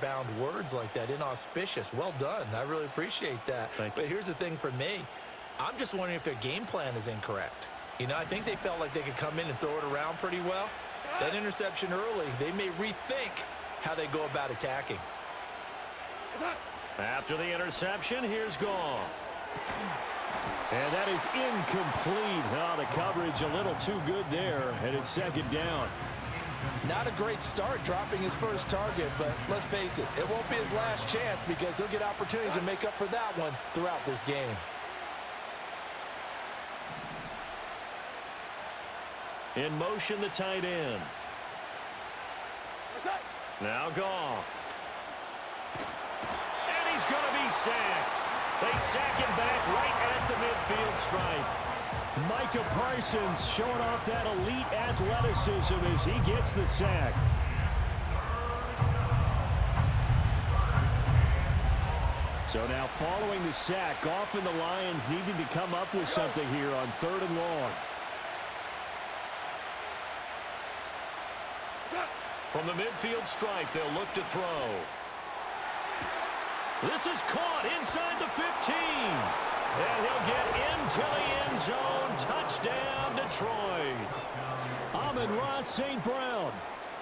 bound words like that, inauspicious. Well done. I really appreciate that. Thank you. But here's the thing for me. I'm just wondering if their game plan is incorrect. You know, I think they felt like they could come in and throw it around pretty well. That interception early, they may rethink how they go about attacking. After the interception, here's Goff. And that is incomplete. Oh, the coverage a little too good there, and it's second down. Not a great start dropping his first target, but let's face it, it won't be his last chance because he'll get opportunities to make up for that one throughout this game. In motion, the tight end. Now Goff. And he's going to be sacked. They sack him back right at the midfield stripe. Micah Parsons showing off that elite athleticism as he gets the sack. So now following the sack, Goff and the Lions needed to come up with something here on 3rd and long. From the midfield stripe, they'll look to throw. This is caught inside the 15. And he'll get into the end zone. Touchdown, Detroit. Amon-Ra St. Brown,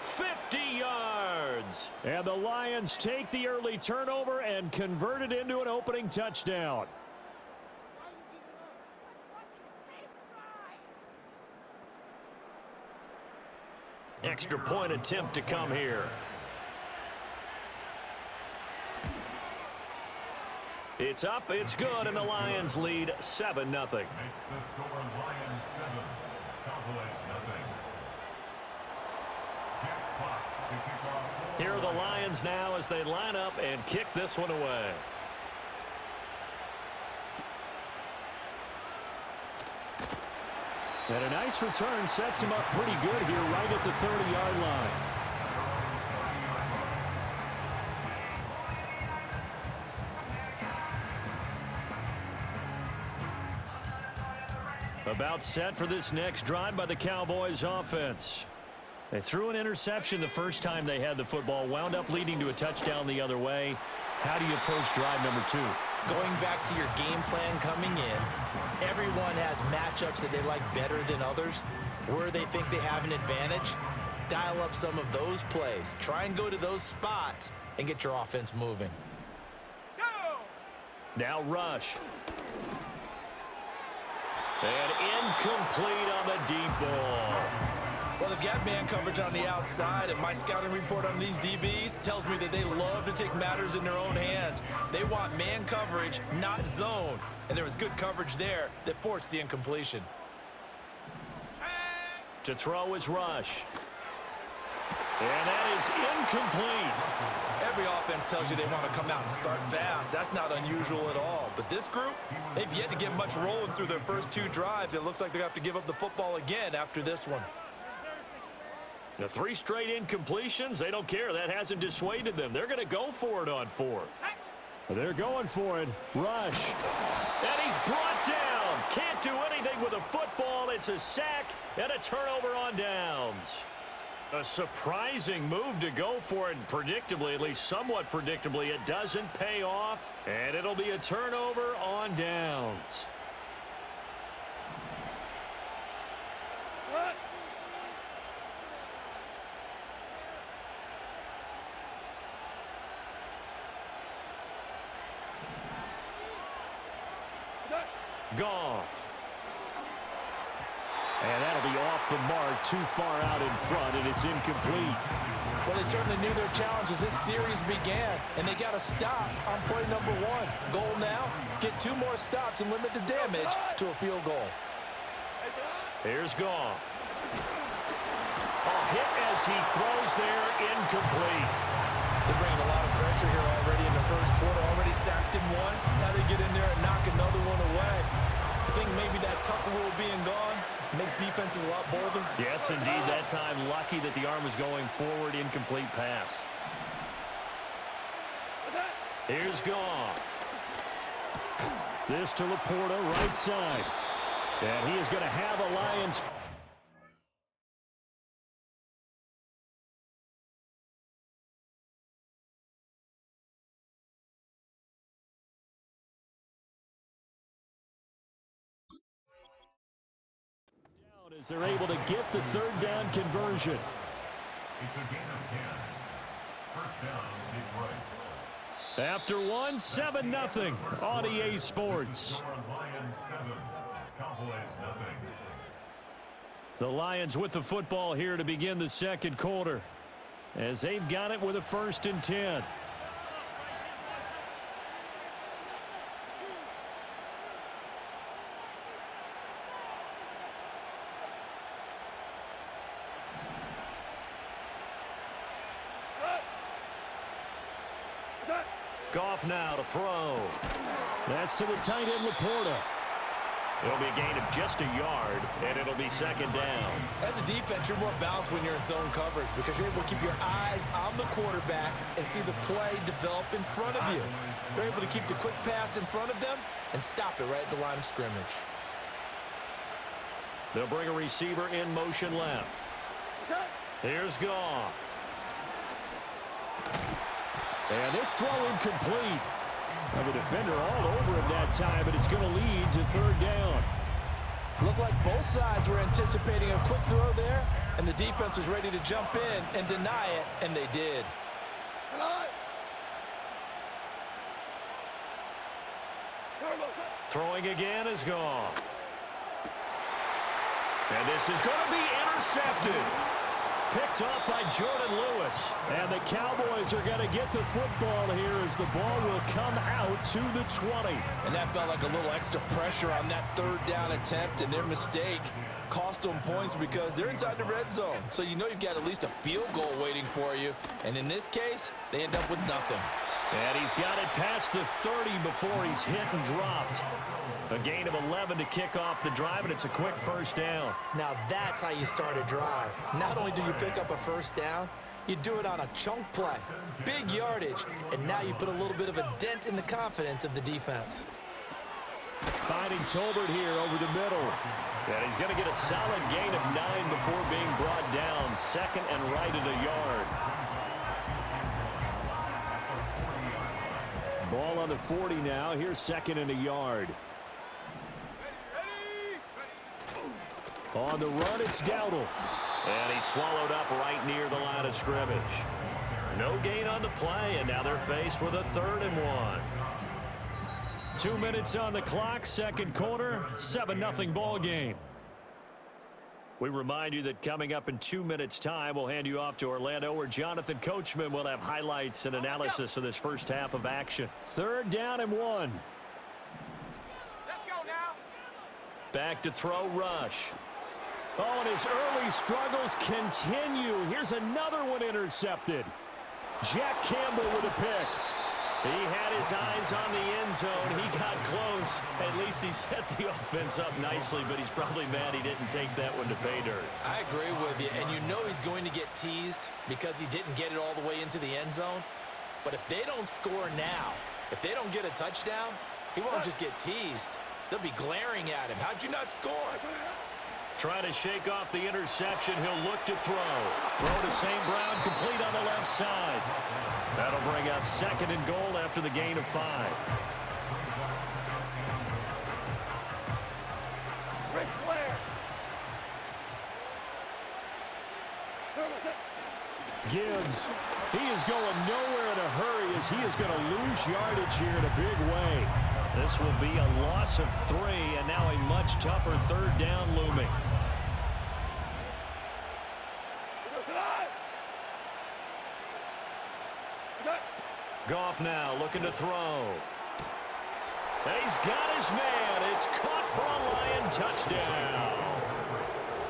50 yards. And the Lions take the early turnover and convert it into an opening touchdown. Extra point attempt to come here. It's up, it's good, and the Lions lead 7-0. Here are the Lions now as they line up and kick this one away. And a nice return sets him up pretty good here right at the 30-yard line. About set for this next drive by the Cowboys offense. They threw an interception the first time they had the football, wound up leading to a touchdown the other way. How do you approach drive number 2? Going back to your game plan coming in, everyone has matchups that they like better than others. Where they think they have an advantage, dial up some of those plays. Try and go to those spots and get your offense moving. Now rush. And incomplete on the deep ball. Well, they've got man coverage on the outside, and my scouting report on these DBs tells me that they love to take matters in their own hands. They want man coverage, not zone. And there was good coverage there that forced the incompletion. To throw is Rush. And that is incomplete. Every offense tells you they want to come out and start fast. That's not unusual at all. But this group, they've yet to get much rolling through their first 2 drives. It looks like they're going to have to give up the football again after this one. The 3 straight incompletions, they don't care. That hasn't dissuaded them. They're going to go for it on 4th. They're going for it. Rush. And he's brought down. Can't do anything with a football. It's a sack and a turnover on downs. A surprising move to go for it, and predictably, at least somewhat predictably, it doesn't pay off, and it'll be a turnover on downs. Goff. And that'll be off the mark, too far out in front, and it's incomplete. Well, they certainly knew their challenge as this series began, and they got to stop on play number 1. Goal now, get 2 more stops and limit the damage to a field goal. Here's Goff. A hit as he throws there, incomplete. They're bringing a lot of pressure here already in the first quarter. Already sacked him once. Now they get in there and knock another one away. I think maybe that Tucker rule being gone makes defenses a lot bolder. Yes, indeed. That time, lucky that the arm was going forward. Incomplete pass. Here's Goff. This to Laporta, right side. And he is going to have a Lions As they're able to get the third down conversion. It's a gain of 10. First down, Detroit. After one, 7-0 on EA Sports. Lions 7, Cowboys nothing. The Lions with the football here to begin the second quarter, as they've got it with a 1st and 10. Goff now to throw. That's to the tight end, Laporta. It'll be a gain of just a yard, and it'll be 2nd down. As a defense, you're more balanced when you're in zone coverage because you're able to keep your eyes on the quarterback and see the play develop in front of you. You're able to keep the quick pass in front of them and stop it right at the line of scrimmage. They'll bring a receiver in motion left. Here's Goff. And this throw incomplete. The defender all over him that time, but it's going to lead to 3rd down. Looked like both sides were anticipating a quick throw there, and the defense was ready to jump in and deny it, and they did. Throwing again is Goff. And this is going to be intercepted. Picked off by Jordan Lewis. And the Cowboys are going to get the football here as the ball will come out to the 20. And that felt like a little extra pressure on that 3rd down attempt, and their mistake cost them points because they're inside the red zone. So you know you've got at least a field goal waiting for you. And in this case, they end up with nothing. And he's got it past the 30 before he's hit and dropped. A gain of 11 to kick off the drive, and it's a quick 1st down. Now that's how you start a drive. Not only do you pick up a 1st down, you do it on a chunk play, big yardage, and now you put a little bit of a dent in the confidence of the defense. Finding Tolbert here over the middle. And he's going to get a solid gain of 9 before being brought down. 2nd and right at a yard. Ball on the 40 now. Here's 2nd and a yard. On the run, it's Dowdle. And he's swallowed up right near the line of scrimmage. No gain on the play, and now they're faced with a 3rd and 1. 2 minutes on the clock, 2nd quarter, 7-0 ball game. We remind you that coming up in 2 minutes' time, we'll hand you off to Orlando, where Jonathan Coachman will have highlights and analysis of this first half of action. 3rd down and 1. Let's go now. Back to throw, Rush. Oh, and his early struggles continue. Here's another one intercepted. Jack Campbell with a pick. He had his eyes on the end zone. He got close. At least he set the offense up nicely, but he's probably mad he didn't take that one to pay dirt. I agree with you, and you know he's going to get teased because he didn't get it all the way into the end zone. But if they don't score now, if they don't get a touchdown, he won't just get teased. They'll be glaring at him. How'd you not score? Trying to shake off the interception. He'll look to throw. Throw to St. Brown, complete on the left side. That'll bring up 2nd and goal after the gain of 5. Gibbs, he is going nowhere in a hurry as he is going to lose yardage here in a big way. This will be a loss of 3, and now a much tougher 3rd down looming. Goff now looking to throw. And he's got his man. It's caught for a Lion touchdown.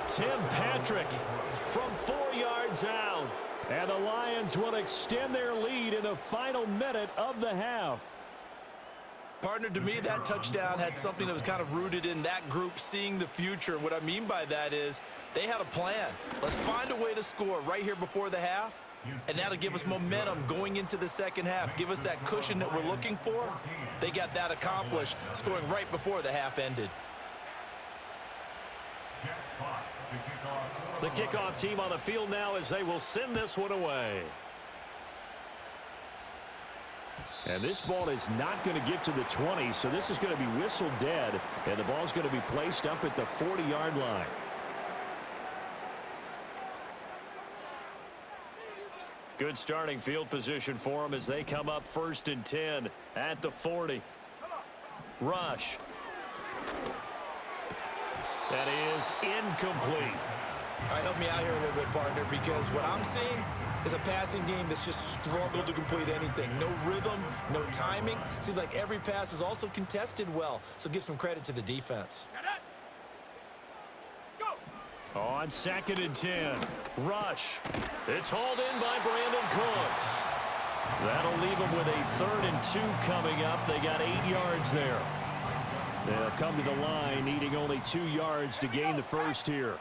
Tim Patrick from 4 yards out. And the Lions will extend their lead in the final minute of the half. Partner, to me, that touchdown had something that was kind of rooted in that group seeing the future. What I mean by that is they had a plan. Let's find a way to score right here before the half, and that'll give us momentum going into the second half, give us that cushion that we're looking for. They got that accomplished, scoring right before the half ended. The kickoff team on the field now as they will send this one away. And this ball is not going to get to the 20, so this is going to be whistled dead, and the ball's going to be placed up at the 40-yard line. Good starting field position for them as they come up 1st and 10 at the 40. Rush. That is incomplete. All right, help me out here a little bit, partner, because what I'm seeing is a passing game that's just struggled to complete anything. No rhythm, no timing. Seems like every pass is also contested well, so give some credit to the defense. On 2nd and 10, Rush. It's hauled in by Brandon Cooks. That'll leave them with a 3rd and 2 coming up. They got 8 yards there. They'll come to the line, needing only 2 yards to gain the first here.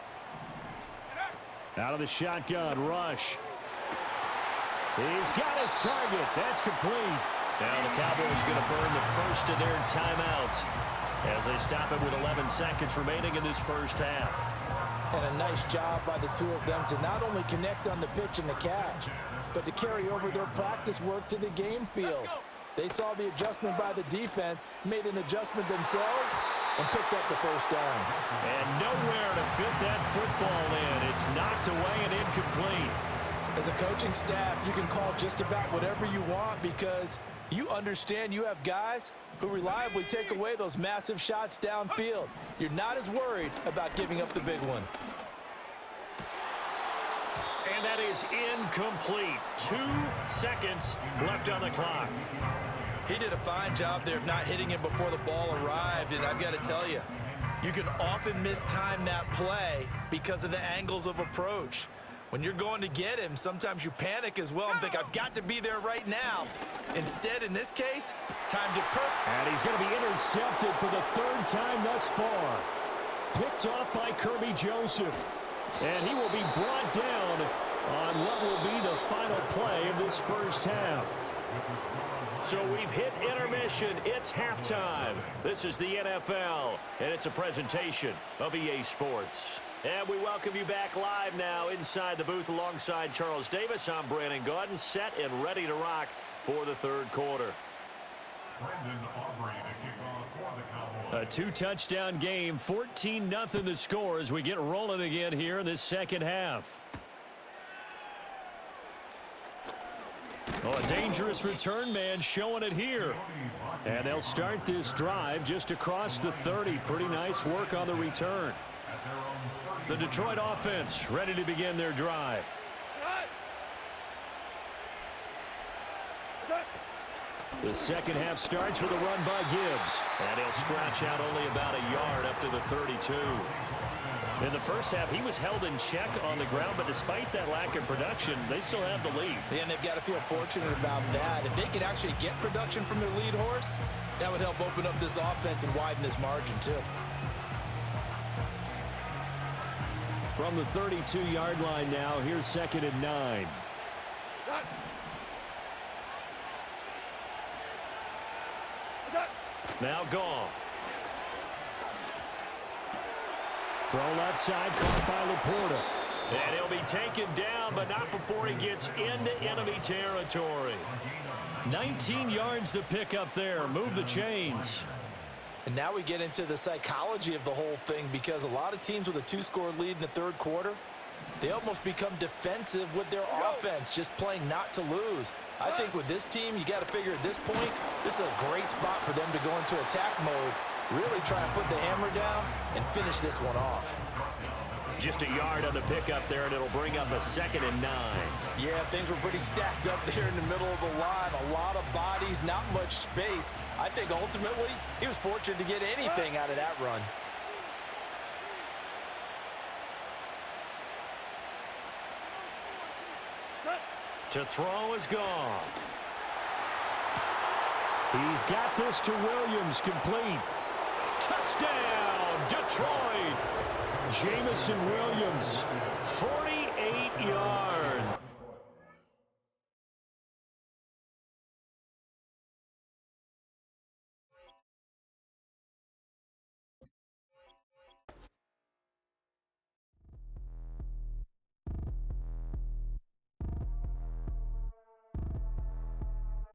Out of the shotgun, Rush. He's got his target. That's complete. Now the Cowboys going to burn the first of their timeouts as they stop it with 11 seconds remaining in this first half. And a nice job by the two of them to not only connect on the pitch and the catch, but to carry over their practice work to the game field. They saw the adjustment by the defense, made an adjustment themselves, and picked up the first down. And nowhere to fit that football in. It's knocked away and incomplete. As a coaching staff, you can call just about whatever you want because you understand you have guys who reliably take away those massive shots downfield. You're not as worried about giving up the big one. And that is incomplete. 2 seconds left on the clock. He did a fine job there of not hitting him before the ball arrived, and I've got to tell you, you can often mistime that play because of the angles of approach. When you're going to get him, sometimes you panic as well and think, I've got to be there right now. Instead, in this case, time to And he's going to be intercepted for the 3rd time thus far. Picked off by Kirby Joseph. And he will be brought down on what will be the final play of this first half. So we've hit intermission. It's halftime. This is the NFL, and it's a presentation of EA Sports. And we welcome you back live now inside the booth alongside Charles Davis. I'm Brandon Gaudin, set and ready to rock for the 3rd quarter. A 2-touchdown game, 14-0 the score as we get rolling again here in this second half. Oh, a dangerous return man showing it here. And they'll start this drive just across the 30. Pretty nice work on the return. The Detroit offense ready to begin their drive. The second half starts with a run by Gibbs. And he'll scratch out only about a yard up to the 32. In the first half, he was held in check on the ground, but despite that lack of production, they still have the lead. And they've got to feel fortunate about that. If they could actually get production from their lead horse, that would help open up this offense and widen this margin too. From the 32-yard line now, here's 2nd and 9. Now Goff. Throw left side, caught by Laporta. And he'll be taken down, but not before he gets into enemy territory. 19 yards to pick up there. Move the chains. And now we get into the psychology of the whole thing because a lot of teams with a 2-score lead in the 3rd quarter, they almost become defensive with their offense, just playing not to lose. I think with this team, you got to figure at this point, this is a great spot for them to go into attack mode, really try and put the hammer down and finish this one off. Just a yard on the pickup there, and it'll bring up a 2nd and 9. Yeah, things were pretty stacked up there in the middle of the line. A lot of bodies, not much space. I think ultimately he was fortunate to get anything out of that run. To throw is Goff. He's got this to Williams, complete. Touchdown, Detroit. Jamison Williams, 48 yards.